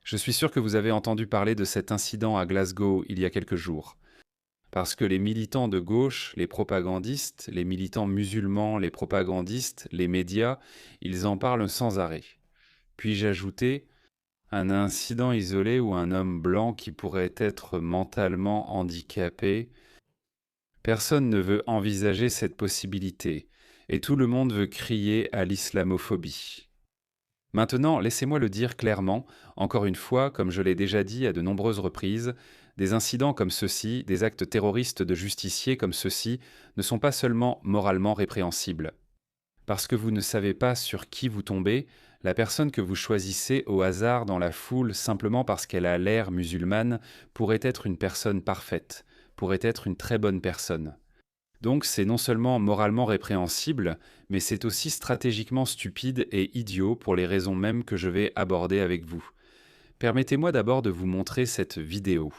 Je suis sûr que vous avez entendu parler de cet incident à Glasgow il y a quelques jours. Parce que les militants de gauche, les propagandistes, les militants musulmans, les propagandistes, les médias, ils en parlent sans arrêt. Puis-je ajouter un incident isolé où un homme blanc qui pourrait être mentalement handicapé? Personne ne veut envisager cette possibilité, et tout le monde veut crier à l'islamophobie. Maintenant, laissez-moi le dire clairement, encore une fois, comme je l'ai déjà dit à de nombreuses reprises, des incidents comme ceux-ci, des actes terroristes de justiciers comme ceux-ci, ne sont pas seulement moralement répréhensibles. Parce que vous ne savez pas sur qui vous tombez, la personne que vous choisissez au hasard dans la foule simplement parce qu'elle a l'air musulmane pourrait être une personne parfaite, pourrait être une très bonne personne. Donc c'est non seulement moralement répréhensible, mais c'est aussi stratégiquement stupide et idiot pour les raisons mêmes que je vais aborder avec vous. Permettez-moi d'abord de vous montrer cette vidéo.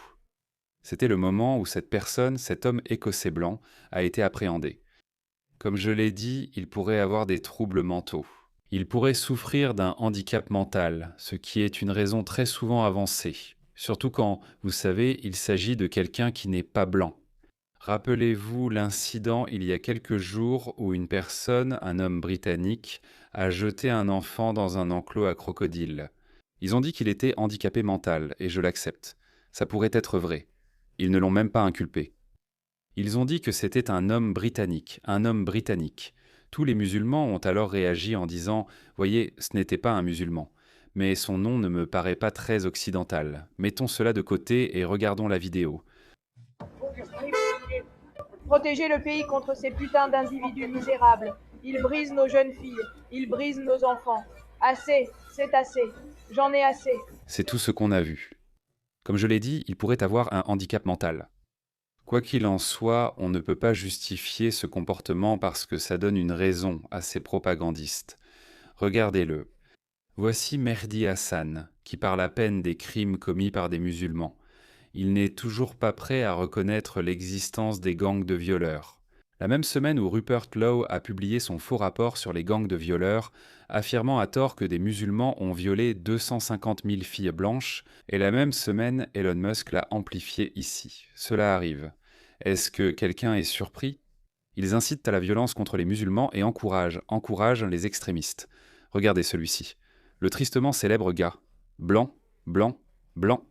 C'était le moment où cette personne, cet homme écossais blanc, a été appréhendé. Comme je l'ai dit, il pourrait avoir des troubles mentaux. Il pourrait souffrir d'un handicap mental, ce qui est une raison très souvent avancée, surtout quand, vous savez, il s'agit de quelqu'un qui n'est pas blanc. Rappelez-vous l'incident il y a quelques jours où une personne, un homme britannique, a jeté un enfant dans un enclos à crocodiles. Ils ont dit qu'il était handicapé mental, et je l'accepte. Ça pourrait être vrai. Ils ne l'ont même pas inculpé. Ils ont dit que c'était un homme britannique, un homme britannique. Tous les musulmans ont alors réagi en disant « Voyez, ce n'était pas un musulman. Mais son nom ne me paraît pas très occidental. Mettons cela de côté et regardons la vidéo. » Protéger le pays contre ces putains d'individus misérables. Ils brisent nos jeunes filles, ils brisent nos enfants. Assez, c'est assez. J'en ai assez. C'est tout ce qu'on a vu. Comme je l'ai dit, il pourrait avoir un handicap mental. Quoi qu'il en soit, on ne peut pas justifier ce comportement parce que ça donne une raison à ces propagandistes. Regardez-le. Voici Mehdi Hassan, qui parle à peine des crimes commis par des musulmans. Il n'est toujours pas prêt à reconnaître l'existence des gangs de violeurs. La même semaine où Rupert Lowe a publié son faux rapport sur les gangs de violeurs, affirmant à tort que des musulmans ont violé 250 000 filles blanches, et la même semaine, Elon Musk l'a amplifié ici. Cela arrive. Est-ce que quelqu'un est surpris? Ils incitent à la violence contre les musulmans et encouragent les extrémistes. Regardez celui-ci. Le tristement célèbre gars. Blanc, blanc, blanc.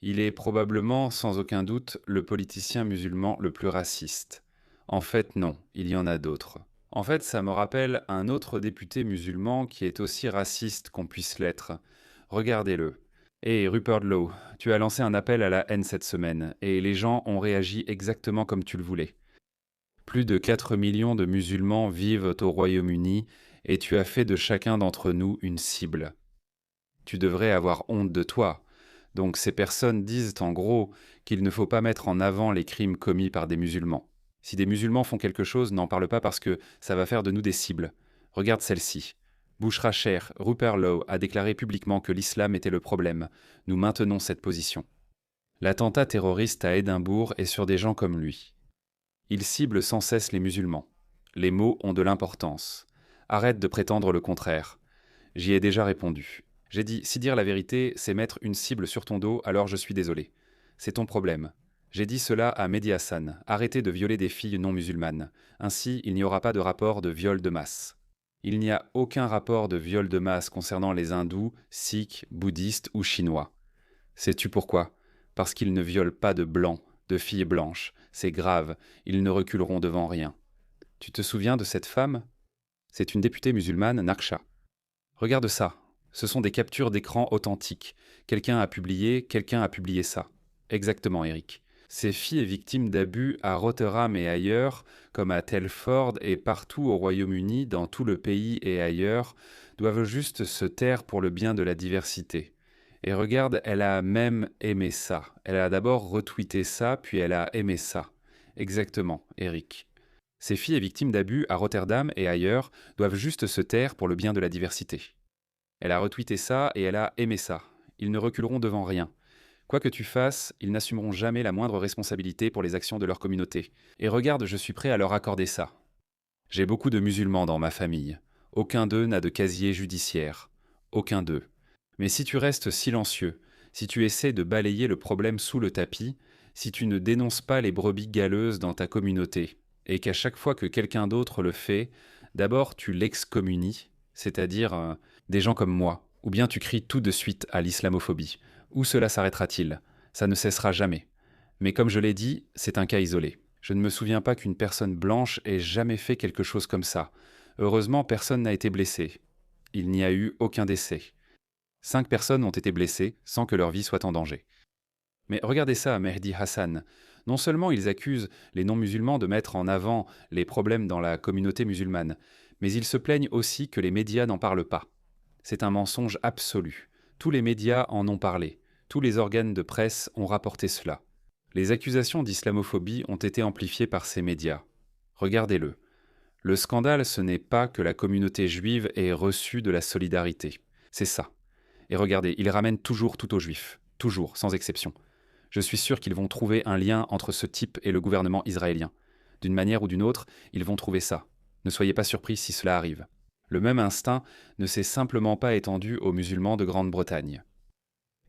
Il est probablement, sans aucun doute, le politicien musulman le plus raciste. En fait, non, il y en a d'autres. En fait, ça me rappelle un autre député musulman qui est aussi raciste qu'on puisse l'être. Regardez-le. Hé, Rupert Lowe, tu as lancé un appel à la haine cette semaine, et les gens ont réagi exactement comme tu le voulais. Plus de 4 millions de musulmans vivent au Royaume-Uni, et tu as fait de chacun d'entre nous une cible. Tu devrais avoir honte de toi. Donc ces personnes disent en gros qu'il ne faut pas mettre en avant les crimes commis par des musulmans. Si des musulmans font quelque chose, n'en parle pas parce que ça va faire de nous des cibles. Regarde celle-ci. Bushra Sher, Rupert Lowe, a déclaré publiquement que l'islam était le problème. Nous maintenons cette position. L'attentat terroriste à Édimbourg est sur des gens comme lui. Il cible sans cesse les musulmans. Les mots ont de l'importance. Arrête de prétendre le contraire. J'y ai déjà répondu. J'ai dit, si dire la vérité, c'est mettre une cible sur ton dos, alors je suis désolé. C'est ton problème. J'ai dit cela à Mehdi Hassan. Arrêtez de violer des filles non musulmanes. Ainsi, il n'y aura pas de rapport de viol de masse. Il n'y a aucun rapport de viol de masse concernant les hindous, sikhs, bouddhistes ou chinois. Sais-tu pourquoi? Parce qu'ils ne violent pas de blancs, de filles blanches. C'est grave, ils ne reculeront devant rien. Tu te souviens de cette femme? C'est une députée musulmane, Naksha. Regarde ça. Ce sont des captures d'écran authentiques. Quelqu'un a publié ça. Exactement, Eric. Ces filles victimes d'abus à Rotherham et ailleurs, comme à Telford et partout au Royaume-Uni, dans tout le pays et ailleurs, doivent juste se taire pour le bien de la diversité. Et regarde, elle a même aimé ça. Elle a d'abord retweeté ça, puis elle a aimé ça. Exactement, Eric. Ces filles victimes d'abus à Rotterdam et ailleurs doivent juste se taire pour le bien de la diversité. Elle a retweeté ça et elle a aimé ça. Ils ne reculeront devant rien. Quoi que tu fasses, ils n'assumeront jamais la moindre responsabilité pour les actions de leur communauté. Et regarde, je suis prêt à leur accorder ça. J'ai beaucoup de musulmans dans ma famille. Aucun d'eux n'a de casier judiciaire. Aucun d'eux. Mais si tu restes silencieux, si tu essaies de balayer le problème sous le tapis, si tu ne dénonces pas les brebis galeuses dans ta communauté, et qu'à chaque fois que quelqu'un d'autre le fait, d'abord tu l'excommunies, c'est-à-dire des gens comme moi, ou bien tu cries tout de suite à l'islamophobie. Où cela s'arrêtera-t-il? Ça ne cessera jamais. Mais comme je l'ai dit, c'est un cas isolé. Je ne me souviens pas qu'une personne blanche ait jamais fait quelque chose comme ça. Heureusement, personne n'a été blessé. Il n'y a eu aucun décès. 5 personnes ont été blessées sans que leur vie soit en danger. Mais regardez ça, Mehdi Hassan. Non seulement ils accusent les non-musulmans de mettre en avant les problèmes dans la communauté musulmane, mais ils se plaignent aussi que les médias n'en parlent pas. C'est un mensonge absolu. Tous les médias en ont parlé. Tous les organes de presse ont rapporté cela. Les accusations d'islamophobie ont été amplifiées par ces médias. Regardez-le. Le scandale, ce n'est pas que la communauté juive ait reçu de la solidarité. C'est ça. Et regardez, ils ramènent toujours tout aux juifs. Toujours, sans exception. Je suis sûr qu'ils vont trouver un lien entre ce type et le gouvernement israélien. D'une manière ou d'une autre, ils vont trouver ça. Ne soyez pas surpris si cela arrive. Le même instinct ne s'est simplement pas étendu aux musulmans de Grande-Bretagne.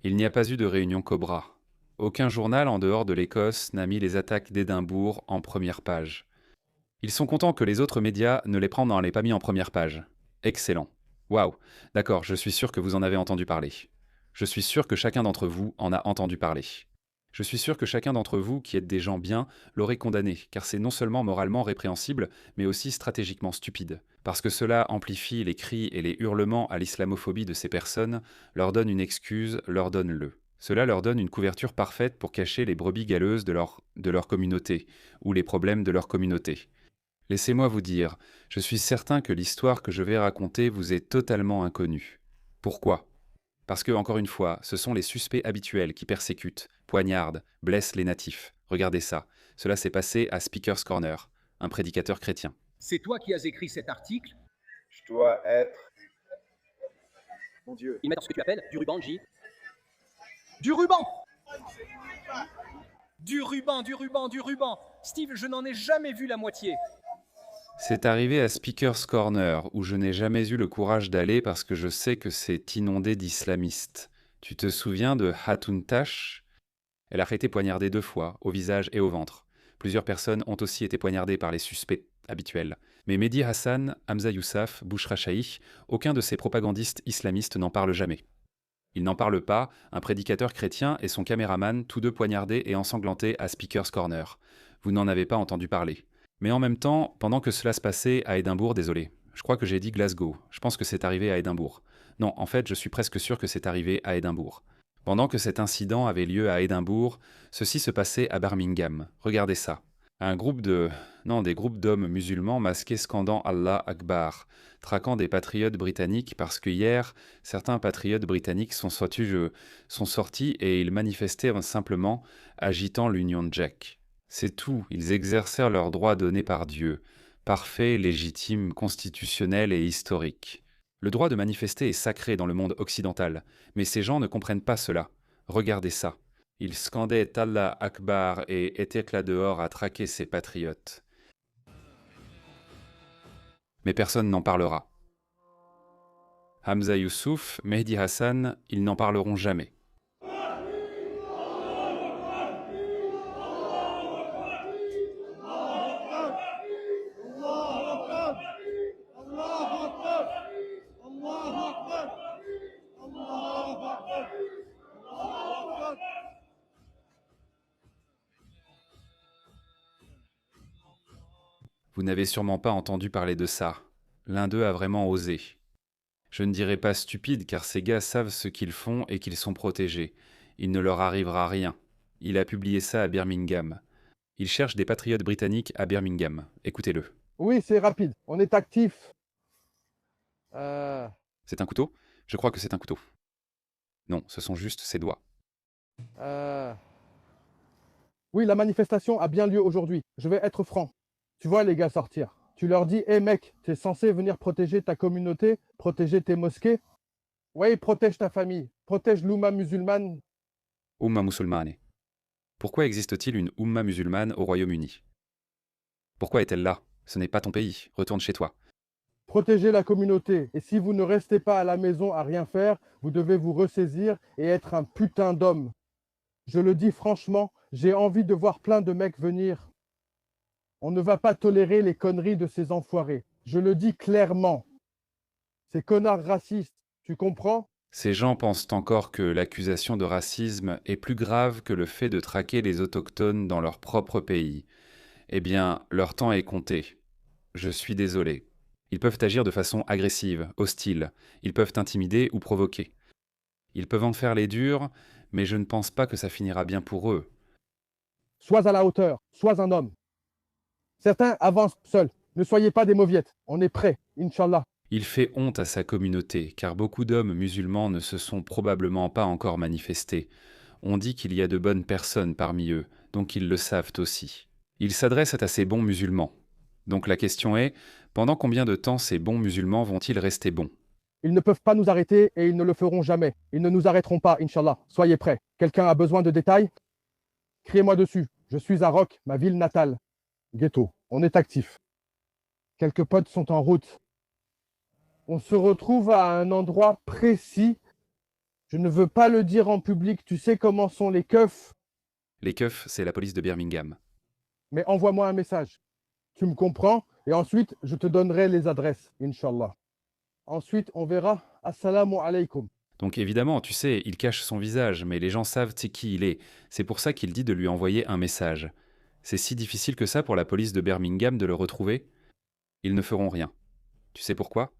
Il n'y a pas eu de réunion Cobra. Aucun journal en dehors de l'Écosse n'a mis les attaques d'Édimbourg en première page. Ils sont contents que les autres médias ne les pas mis en première page. Excellent. Waouh. D'accord, je suis sûr que vous en avez entendu parler. Je suis sûr que chacun d'entre vous en a entendu parler. Je suis sûr que chacun d'entre vous, qui êtes des gens bien, l'aurait condamné, car c'est non seulement moralement répréhensible, mais aussi stratégiquement stupide. Parce que cela amplifie les cris et les hurlements à l'islamophobie de ces personnes, leur donne une excuse, leur donne-le. Cela leur donne une couverture parfaite pour cacher les brebis galeuses de leur communauté, ou les problèmes de leur communauté. Laissez-moi vous dire, je suis certain que l'histoire que je vais raconter vous est totalement inconnue. Pourquoi ? Parce que, encore une fois, ce sont les suspects habituels qui persécutent, poignardent, blessent les natifs. Regardez ça. Cela s'est passé à Speaker's Corner, un prédicateur chrétien. C'est toi qui as écrit cet article? Je dois être... Mon Dieu. Ils mettent ce que tu appelles du ruban, J. Du ruban! Du ruban, du ruban, du ruban! Steve, je n'en ai jamais vu la moitié. C'est arrivé à Speaker's Corner, où je n'ai jamais eu le courage d'aller parce que je sais que c'est inondé d'islamistes. Tu te souviens de Hatun Tash ? Elle a été poignardée 2 fois, au visage et au ventre. Plusieurs personnes ont aussi été poignardées par les suspects habituels. Mais Mehdi Hassan, Hamza Yousaf, Bouchra Shaikh, aucun de ces propagandistes islamistes n'en parle jamais. Ils n'en parlent pas, un prédicateur chrétien et son caméraman, tous deux poignardés et ensanglantés à Speaker's Corner. Vous n'en avez pas entendu parler. Mais en même temps, pendant que cela se passait à Édimbourg, désolé, je crois que j'ai dit Glasgow, je pense que c'est arrivé à Édimbourg. Non, en fait, je suis presque sûr que c'est arrivé à Édimbourg. Pendant que cet incident avait lieu à Édimbourg, ceci se passait à Birmingham. Regardez ça. Des groupes d'hommes musulmans masqués scandant Allah Akbar, traquant des patriotes britanniques parce que hier, certains patriotes britanniques sont sortis et ils manifestaient simplement agitant l'Union Jack. C'est tout, ils exercèrent leurs droits donnés par Dieu, parfait, légitime, constitutionnel et historique. Le droit de manifester est sacré dans le monde occidental, mais ces gens ne comprennent pas cela. Regardez ça. Ils scandaient Allah Akbar et étaient là dehors à traquer ces patriotes. Mais personne n'en parlera. Hamza Yousaf, Mehdi Hassan, ils n'en parleront jamais. Vous n'avez sûrement pas entendu parler de ça. L'un d'eux a vraiment osé. Je ne dirais pas stupide car ces gars savent ce qu'ils font et qu'ils sont protégés. Il ne leur arrivera rien. Il a publié ça à Birmingham. Il cherche des patriotes britanniques à Birmingham. Écoutez-le. Oui, c'est rapide. On est actif. C'est un couteau ? Je crois que c'est un couteau. Non, ce sont juste ses doigts. Oui, la manifestation a bien lieu aujourd'hui. Je vais être franc. Tu vois les gars sortir. Tu leur dis, hé mec, t'es censé venir protéger ta communauté, protéger tes mosquées. Ouais, protège ta famille, protège l'Oumma musulmane. Oumma musulmane. Pourquoi existe-t-il une Oumma musulmane au Royaume-Uni ? Pourquoi est-elle là ? Ce n'est pas ton pays. Retourne chez toi. Protégez la communauté. Et si vous ne restez pas à la maison à rien faire, vous devez vous ressaisir et être un putain d'homme. Je le dis franchement, j'ai envie de voir plein de mecs venir. On ne va pas tolérer les conneries de ces enfoirés. Je le dis clairement. Ces connards racistes, tu comprends? Ces gens pensent encore que l'accusation de racisme est plus grave que le fait de traquer les autochtones dans leur propre pays. Eh bien, leur temps est compté. Je suis désolé. Ils peuvent agir de façon agressive, hostile. Ils peuvent intimider ou provoquer. Ils peuvent en faire les durs, mais je ne pense pas que ça finira bien pour eux. Sois à la hauteur, sois un homme. Certains avancent seuls. Ne soyez pas des mauviettes. On est prêts, Inch'Allah. Il fait honte à sa communauté, car beaucoup d'hommes musulmans ne se sont probablement pas encore manifestés. On dit qu'il y a de bonnes personnes parmi eux, donc ils le savent aussi. Il s'adresse à ces bons musulmans. Donc la question est, pendant combien de temps ces bons musulmans vont-ils rester bons? Ils ne peuvent pas nous arrêter et ils ne le feront jamais. Ils ne nous arrêteront pas, Inch'Allah. Soyez prêts. Quelqu'un a besoin de détails? Criez-moi dessus. Je suis à Rock, ma ville natale. Ghetto. On est actif. Quelques potes sont en route. On se retrouve à un endroit précis. Je ne veux pas le dire en public. Tu sais comment sont les keufs. Les keufs, c'est la police de Birmingham. Mais envoie-moi un message. Tu me comprends? Et ensuite, je te donnerai les adresses, Inch'Allah. Ensuite, on verra. Assalamu alaikum. Donc évidemment, tu sais, il cache son visage, mais les gens savent qui il est. C'est pour ça qu'il dit de lui envoyer un message. C'est si difficile que ça pour la police de Birmingham de le retrouver? Ils ne feront rien. Tu sais pourquoi?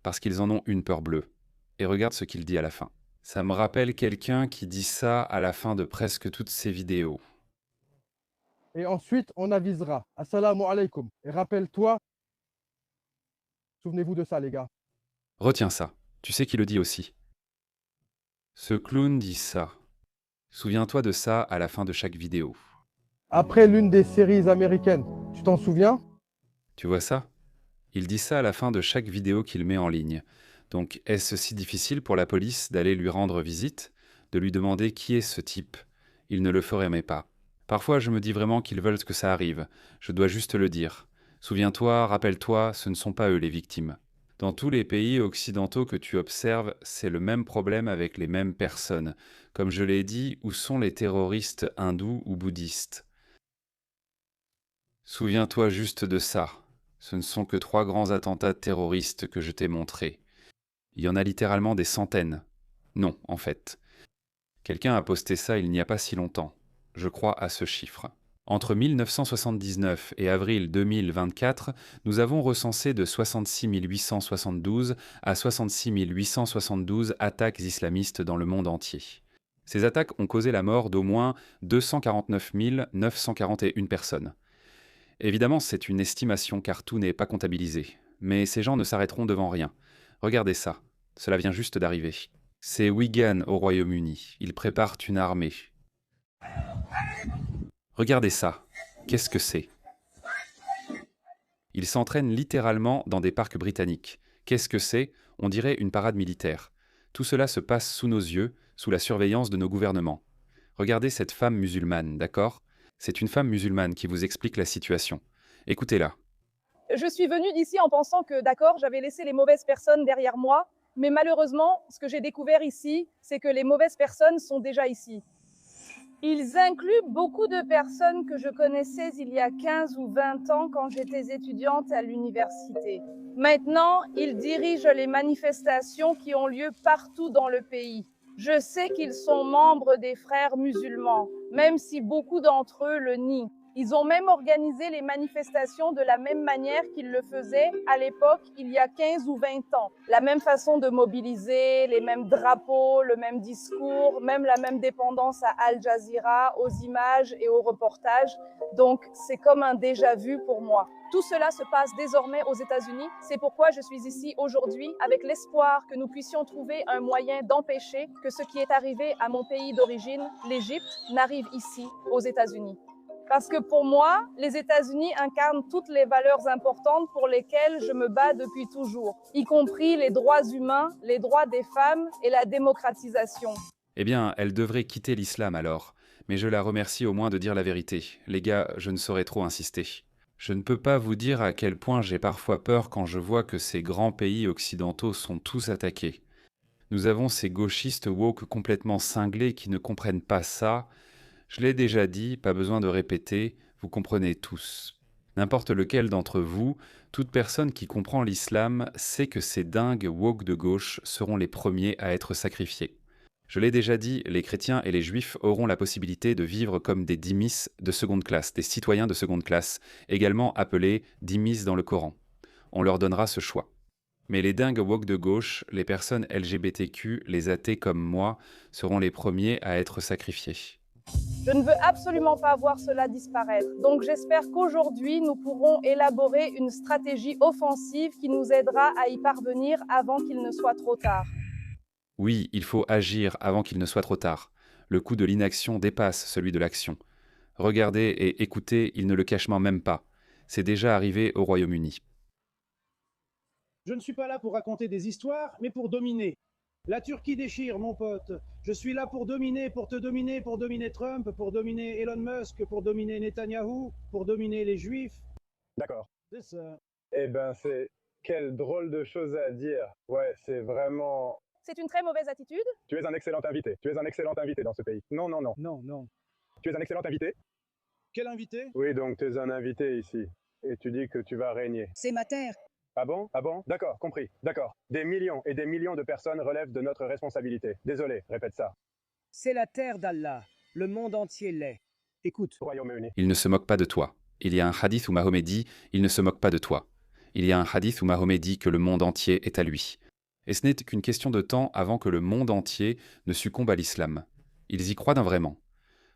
Parce qu'ils en ont une peur bleue. Et regarde ce qu'il dit à la fin. Ça me rappelle quelqu'un qui dit ça à la fin de presque toutes ses vidéos. Et ensuite, on avisera. Assalamu alaikum. Et rappelle-toi, souvenez-vous de ça, les gars. Retiens ça. Tu sais qui le dit aussi. Ce clown dit ça. Souviens-toi de ça à la fin de chaque vidéo. Après l'une des séries américaines, tu t'en souviens? Tu vois ça? Il dit ça à la fin de chaque vidéo qu'il met en ligne. Donc est-ce si difficile pour la police d'aller lui rendre visite, de lui demander qui est ce type? Il ne le ferait mais pas. Parfois je me dis vraiment qu'ils veulent que ça arrive. Je dois juste le dire. Souviens-toi, rappelle-toi, ce ne sont pas eux les victimes. Dans tous les pays occidentaux que tu observes, c'est le même problème avec les mêmes personnes. Comme je l'ai dit, où sont les terroristes hindous ou bouddhistes? Souviens-toi juste de ça. Ce ne sont que 3 grands attentats terroristes que je t'ai montrés. Il y en a littéralement des centaines. Non, en fait. Quelqu'un a posté ça il n'y a pas si longtemps. Je crois à ce chiffre. Entre 1979 et avril 2024, nous avons recensé de 66 872 à 66 872 attaques islamistes dans le monde entier. Ces attaques ont causé la mort d'au moins 249 941 personnes. Évidemment, c'est une estimation car tout n'est pas comptabilisé. Mais ces gens ne s'arrêteront devant rien. Regardez ça. Cela vient juste d'arriver. C'est Wigan au Royaume-Uni. Ils préparent une armée. Regardez ça. Qu'est-ce que c'est? Ils s'entraînent littéralement dans des parcs britanniques. Qu'est-ce que c'est? On dirait une parade militaire. Tout cela se passe sous nos yeux, sous la surveillance de nos gouvernements. Regardez cette femme musulmane, d'accord? C'est une femme musulmane qui vous explique la situation. Écoutez-la. Je suis venue d'ici en pensant que, d'accord, j'avais laissé les mauvaises personnes derrière moi, mais malheureusement, ce que j'ai découvert ici, c'est que les mauvaises personnes sont déjà ici. Ils incluent beaucoup de personnes que je connaissais il y a 15 ou 20 ans quand j'étais étudiante à l'université. Maintenant, ils dirigent les manifestations qui ont lieu partout dans le pays. Je sais qu'ils sont membres des frères musulmans, même si beaucoup d'entre eux le nient. Ils ont même organisé les manifestations de la même manière qu'ils le faisaient à l'époque, il y a 15 ou 20 ans. La même façon de mobiliser, les mêmes drapeaux, le même discours, même la même dépendance à Al Jazeera, aux images et aux reportages. Donc, c'est comme un déjà-vu pour moi. Tout cela se passe désormais aux États-Unis. C'est pourquoi je suis ici aujourd'hui avec l'espoir que nous puissions trouver un moyen d'empêcher que ce qui est arrivé à mon pays d'origine, l'Égypte, n'arrive ici, aux États-Unis. Parce que pour moi, les États-Unis incarnent toutes les valeurs importantes pour lesquelles je me bats depuis toujours, y compris les droits humains, les droits des femmes et la démocratisation. Eh bien, elle devrait quitter l'islam alors. Mais je la remercie au moins de dire la vérité. Les gars, je ne saurais trop insister. Je ne peux pas vous dire à quel point j'ai parfois peur quand je vois que ces grands pays occidentaux sont tous attaqués. Nous avons ces gauchistes woke complètement cinglés qui ne comprennent pas ça. Je l'ai déjà dit, pas besoin de répéter, vous comprenez tous. N'importe lequel d'entre vous, toute personne qui comprend l'islam sait que ces dingues woke de gauche seront les premiers à être sacrifiés. Je l'ai déjà dit, les chrétiens et les juifs auront la possibilité de vivre comme des dhimmis de seconde classe, des citoyens de seconde classe, également appelés dhimmis dans le Coran. On leur donnera ce choix. Mais les dingues woke de gauche, les personnes LGBTQ, les athées comme moi, seront les premiers à être sacrifiés. Je ne veux absolument pas voir cela disparaître. Donc j'espère qu'aujourd'hui, nous pourrons élaborer une stratégie offensive qui nous aidera à y parvenir avant qu'il ne soit trop tard. Oui, il faut agir avant qu'il ne soit trop tard. Le coût de l'inaction dépasse celui de l'action. Regardez et écoutez, ils ne le cachent même pas. C'est déjà arrivé au Royaume-Uni. Je ne suis pas là pour raconter des histoires, mais pour dominer. La Turquie déchire, mon pote. Je suis là pour dominer, pour te dominer, pour dominer Trump, pour dominer Elon Musk, pour dominer Netanyahou, pour dominer les Juifs. D'accord. C'est ça. Eh ben, c'est... Quelle drôle de chose à dire. Ouais, c'est vraiment... C'est une très mauvaise attitude. Tu es un excellent invité. Tu es un excellent invité dans ce pays. Non, non, non. Non, non. Tu es un excellent invité? Quel invité? Oui, donc tu es un invité ici. Et tu dis que tu vas régner. C'est ma terre. Ah bon? Ah bon? D'accord, compris. D'accord. Des millions et des millions de personnes relèvent de notre responsabilité. Désolé, répète ça. C'est la terre d'Allah. Le monde entier l'est. Écoute. Royaume-Uni. Il ne se moque pas de toi. Il y a un hadith où Mahomet dit « Il ne se moque pas de toi ». Il y a un hadith où Mahomet dit que le monde entier est à lui. Et ce n'est qu'une question de temps avant que le monde entier ne succombe à l'islam. Ils y croient vraiment.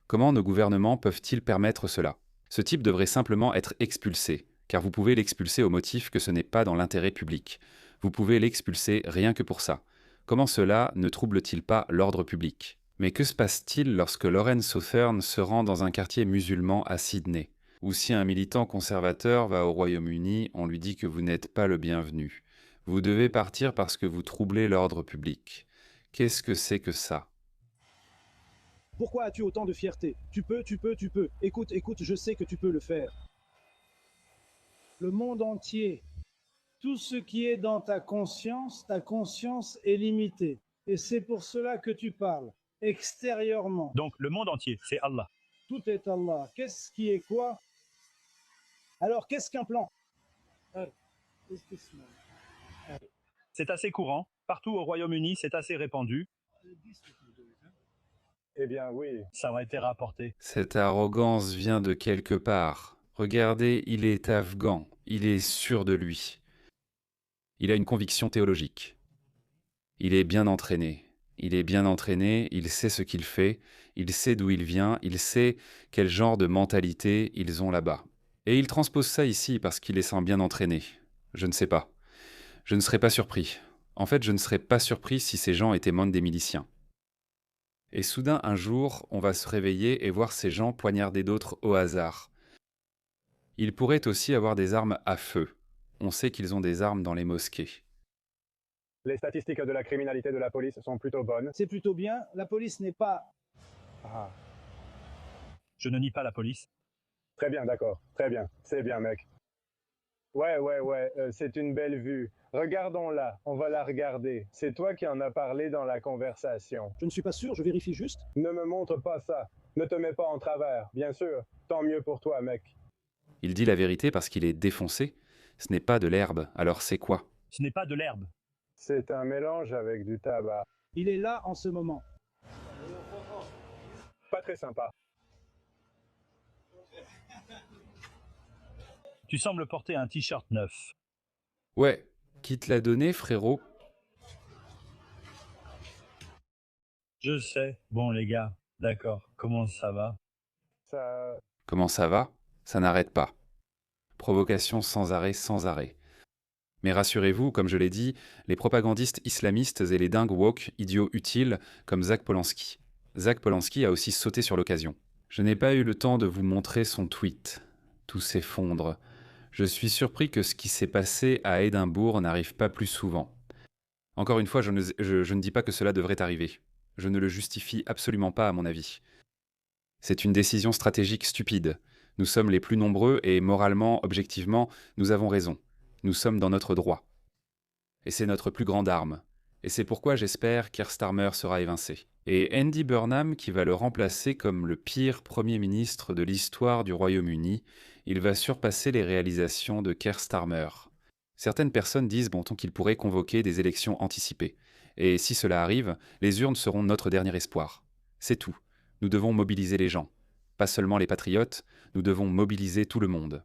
Comment nos gouvernements peuvent-ils permettre cela? Ce type devrait simplement être expulsé, car vous pouvez l'expulser au motif que ce n'est pas dans l'intérêt public. Vous pouvez l'expulser rien que pour ça. Comment cela ne trouble-t-il pas l'ordre public? Mais que se passe-t-il lorsque Lauren Southern se rend dans un quartier musulman à Sydney? Ou si un militant conservateur va au Royaume-Uni, on lui dit que vous n'êtes pas le bienvenu. Vous devez partir parce que vous troublez l'ordre public. Qu'est-ce que c'est que ça? Pourquoi as-tu autant de fierté? Tu peux. Écoute, je sais que tu peux le faire. Le monde entier, tout ce qui est dans ta conscience est limité. Et c'est pour cela que tu parles, extérieurement. Donc le monde entier, c'est Allah. Tout est Allah. Qu'est-ce qui est quoi? Alors, qu'est-ce qu'un plan? C'est assez courant. Partout au Royaume-Uni, c'est assez répandu. Eh bien, oui. Ça m'a été rapporté. Cette arrogance vient de quelque part. Regardez, il est afghan, il est sûr de lui. Il a une conviction théologique. Il est bien entraîné. Il sait ce qu'il fait, il sait d'où il vient, il sait quel genre de mentalité ils ont là-bas. Et il transpose ça ici parce qu'il les sent bien entraînés. Je ne sais pas. Je ne serais pas surpris. En fait, je ne serais pas surpris si ces gens étaient membres des miliciens. Et soudain, un jour, on va se réveiller et voir ces gens poignarder d'autres au hasard. Ils pourraient aussi avoir des armes à feu. On sait qu'ils ont des armes dans les mosquées. Les statistiques de la criminalité de la police sont plutôt bonnes. C'est plutôt bien. La police n'est pas... Ah, Je ne nie pas la police. très bien, d'accord. Très bien. C'est bien, mec. Ouais, c'est une belle vue. Regardons-la, on va la regarder. C'est toi qui en as parlé dans la conversation. Je ne suis pas sûr, je vérifie juste. Ne me montre pas ça. Ne te mets pas en travers, bien sûr. Tant mieux pour toi, mec. Il dit la vérité parce qu'il est défoncé. Ce n'est pas de l'herbe, alors c'est quoi? Ce n'est pas de l'herbe. C'est un mélange avec du tabac. Il est là en ce moment. Pas très sympa. Tu sembles porter un t-shirt neuf. Ouais, qui te l'a donné, frérot? Je sais. Bon les gars, d'accord. Comment ça va? Ça... Comment ça va? Ça n'arrête pas. Provocation sans arrêt, sans arrêt. Mais rassurez-vous, comme je l'ai dit, les propagandistes islamistes et les dingues woke, idiots utiles, comme Zach Polanski. Zach Polanski a aussi sauté sur l'occasion. Je n'ai pas eu le temps de vous montrer son tweet. Tout s'effondre. Je suis surpris que ce qui s'est passé à Édimbourg n'arrive pas plus souvent. Encore une fois, je ne dis pas que cela devrait arriver. Je ne le justifie absolument pas à mon avis. C'est une décision stratégique stupide. Nous sommes les plus nombreux et moralement, objectivement, nous avons raison. Nous sommes dans notre droit. Et c'est notre plus grande arme. Et c'est pourquoi j'espère qu'Keir Starmer sera évincé. Et Andy Burnham, qui va le remplacer comme le pire Premier ministre de l'histoire du Royaume-Uni, il va surpasser les réalisations de Keir Starmer. Certaines personnes disent bon tant qu'il pourrait convoquer des élections anticipées. Et si cela arrive, les urnes seront notre dernier espoir. C'est tout. Nous devons mobiliser les gens. Pas seulement les patriotes, nous devons mobiliser tout le monde.